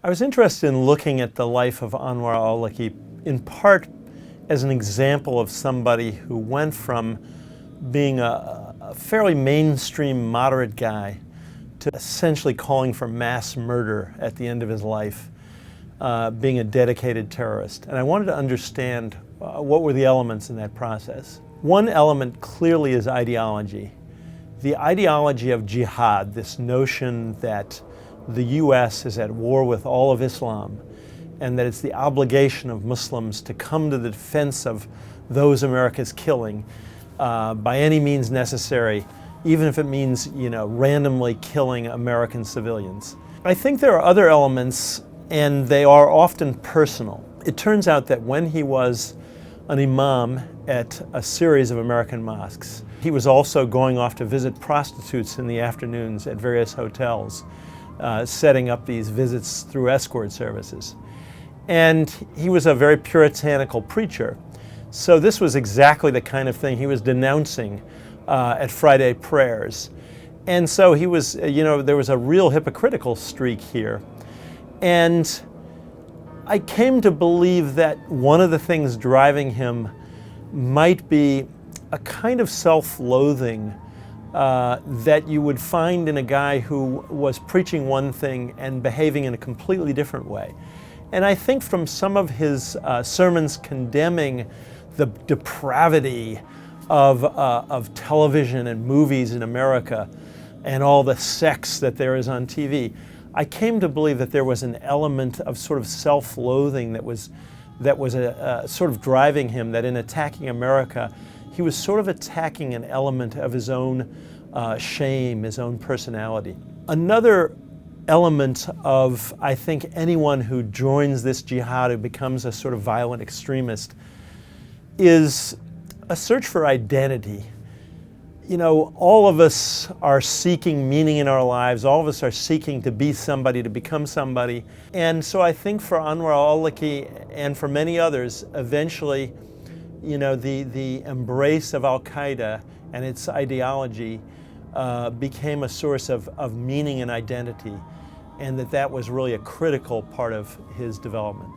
I was interested in looking at the life of Anwar Al-Awlaki in part as an example of somebody who went from being a fairly mainstream moderate guy to essentially calling for mass murder at the end of his life, being a dedicated terrorist. And I wanted to understand what were the elements in that process. One element clearly is ideology. The ideology of jihad, this notion that the U.S. is at war with all of Islam and that it's the obligation of Muslims to come to the defense of those America's killing by any means necessary, even if it means, randomly killing American civilians. I think there are other elements, and they are often personal. It turns out that when he was an imam at a series of American mosques, he was also going off to visit prostitutes in the afternoons at various hotels, setting up these visits through escort services. And he was a very puritanical preacher. So this was exactly the kind of thing he was denouncing at Friday prayers. And so he was, there was a real hypocritical streak here. And I came to believe that one of the things driving him might be a kind of self-loathing that you would find in a guy who was preaching one thing and behaving in a completely different way. And I think from some of his sermons condemning the depravity of television and movies in America and all the sex that there is on TV, I came to believe that there was an element of sort of self-loathing that was sort of driving him, that in attacking America, he was sort of attacking an element of his own shame, his own personality. Another element of, I think, anyone who joins this jihad, who becomes a sort of violent extremist, is a search for identity. All of us are seeking meaning in our lives. All of us are seeking to be somebody, to become somebody. And so I think for Anwar Al-Awlaki and for many others, eventually, the embrace of Al-Qaeda and its ideology became a source of meaning and identity, and that was really a critical part of his development.